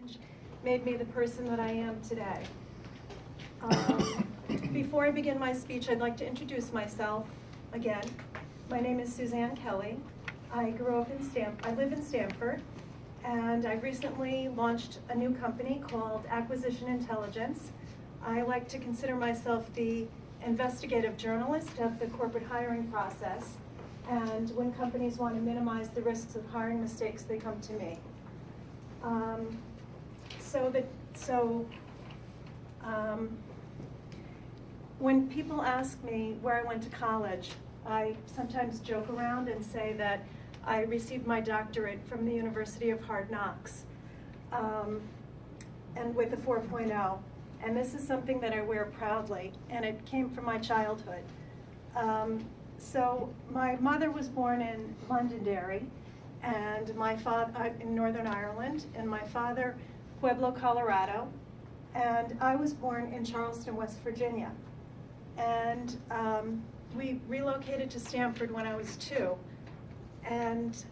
challenge made me the person that I am today. Before I begin my speech, I'd like to introduce myself again. My name is Suzanne Kelly. I live in Stamford, and I recently launched a new company called Acquisition Intelligence. I like to consider myself the investigative journalist of the corporate hiring process, and when companies want to minimize the risks of hiring mistakes, they come to me. When people ask me where I went to college, I sometimes joke around and say that I received my doctorate from the University of Hard Knocks, and with a 4.0. And this is something that I wear proudly, and it came from my childhood. So my mother was born in Londonderry, and my father in Northern Ireland, and my father Pueblo, Colorado, and I was born in Charleston, West Virginia. And we relocated to Stamford when I was 2, and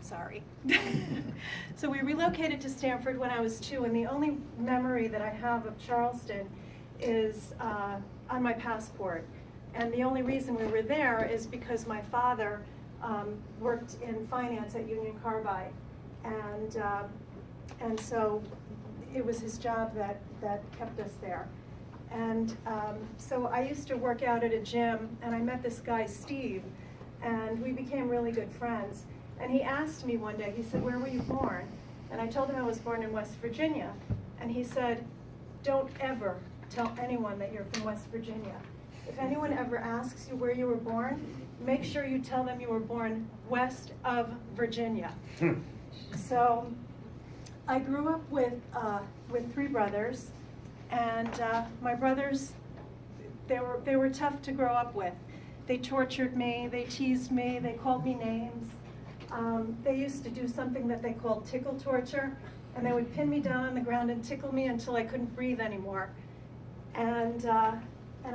sorry. So we relocated to Stamford when I was 2, and the only memory that I have of Charleston is on my passport. And the only reason we were there is because my father worked in finance at Union Carbide, and so it was his job that kept us there. And so I used to work out at a gym, and I met this guy, Steve, and we became really good friends. And he asked me one day, he said, "Where were you born?" And I told him I was born in West Virginia. And he said, "Don't ever tell anyone that you're from West Virginia. If anyone ever asks you where you were born, make sure you tell them you were born west of Virginia." So I grew up with 3 brothers, and my brothers, they were tough to grow up with. They tortured me, they teased me, they called me names. They used to do something that they called tickle torture, and they would pin me down on the ground and tickle me until I couldn't breathe anymore. And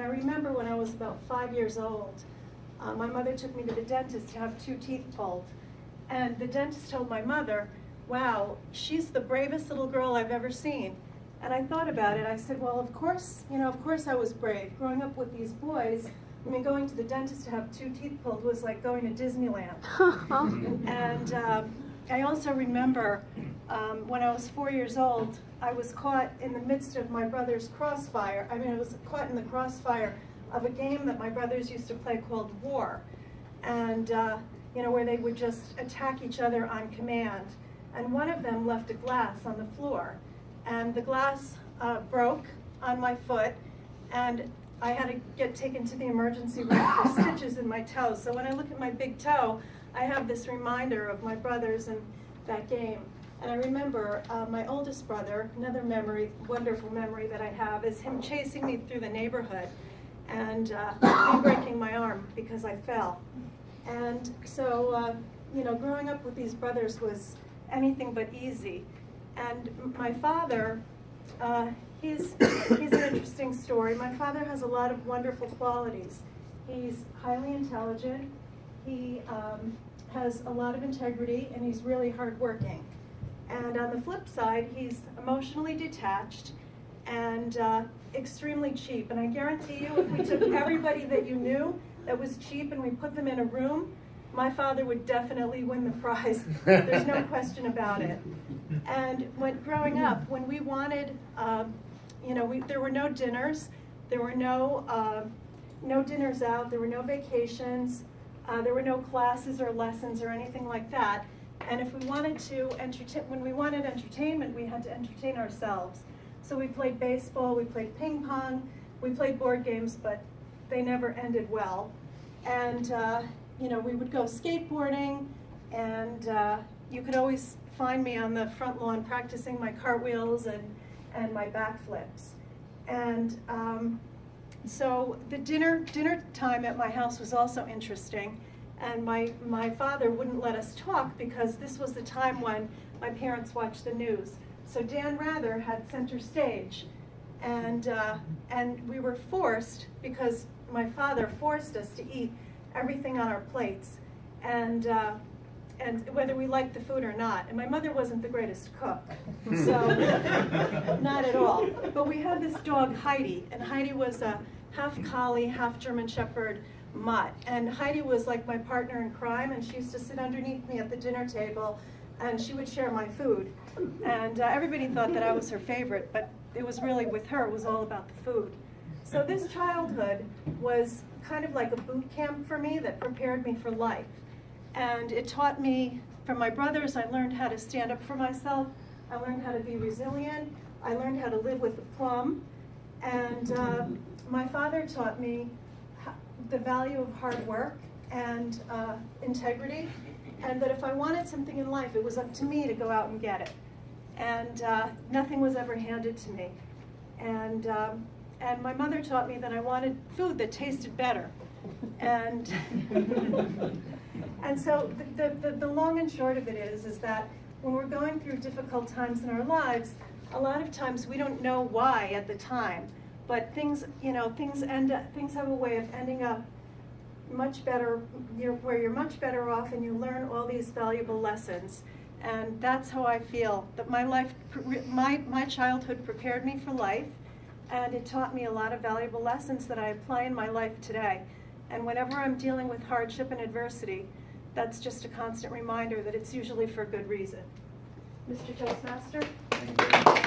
I remember when I was about 5 years old, my mother took me to the dentist to have 2 teeth pulled. And the dentist told my mother, "Wow, she's the bravest little girl I've ever seen." And I thought about it. I said, well, of course I was brave. Growing up with these boys, I mean, going to the dentist to have 2 teeth pulled was like going to Disneyland. And I also remember when I was 4 years old, I was caught in the midst of my brother's crossfire. I mean, I was caught in the crossfire of a game that my brothers used to play called War, and where they would just attack each other on command. And one of them left a glass on the floor, and the glass broke on my foot, and I had to get taken to the emergency room for stitches in my toe. So when I look at my big toe, I have this reminder of my brothers and that game. And I remember my oldest brother, another memory, wonderful memory that I have, is him chasing me through the neighborhood and me breaking my arm because I fell. And so, growing up with these brothers was anything but easy. And my father, he's an interesting story. My father has a lot of wonderful qualities. He's highly intelligent, he has a lot of integrity, and he's really hardworking. And on the flip side, he's emotionally detached and extremely cheap. And I guarantee you, if we took everybody that you knew that was cheap and we put them in a room, my father would definitely win the prize. There's no question about it. And growing up, when we wanted, there were no dinners, there were no dinners out, there were no vacations, there were no classes or lessons or anything like that. And if we wanted to when we wanted entertainment, we had to entertain ourselves. So we played baseball, we played ping pong, we played board games, but they never ended well. And we would go skateboarding, and you could always find me on the front lawn practicing my cartwheels and my backflips. And so the dinner time at my house was also interesting. And my father wouldn't let us talk because this was the time when my parents watched the news. So Dan Rather had center stage, and we were forced, because my father forced us to eat everything on our plates. And and whether we liked the food or not. And my mother wasn't the greatest cook, so not at all. But we had this dog, Heidi, and Heidi was a half collie, half German Shepherd mutt. And Heidi was like my partner in crime, and she used to sit underneath me at the dinner table, and she would share my food. And everybody thought that I was her favorite, but it was really with her, it was all about the food. So this childhood was kind of like a boot camp for me that prepared me for life. And it taught me, from my brothers, I learned how to stand up for myself. I learned how to be resilient. I learned how to live with aplomb. And my father taught me the value of hard work and integrity, and that if I wanted something in life, it was up to me to go out and get it. And nothing was ever handed to me. And my mother taught me that I wanted food that tasted better. And and so the long and short of it is that when we're going through difficult times in our lives, a lot of times we don't know why at the time, but things have a way of ending up much better, where you're much better off, and you learn all these valuable lessons. And that's how I feel, that my childhood prepared me for life, and it taught me a lot of valuable lessons that I apply in my life today. And whenever I'm dealing with hardship and adversity, that's just a constant reminder that it's usually for a good reason. Mr. Toastmaster? Thank you.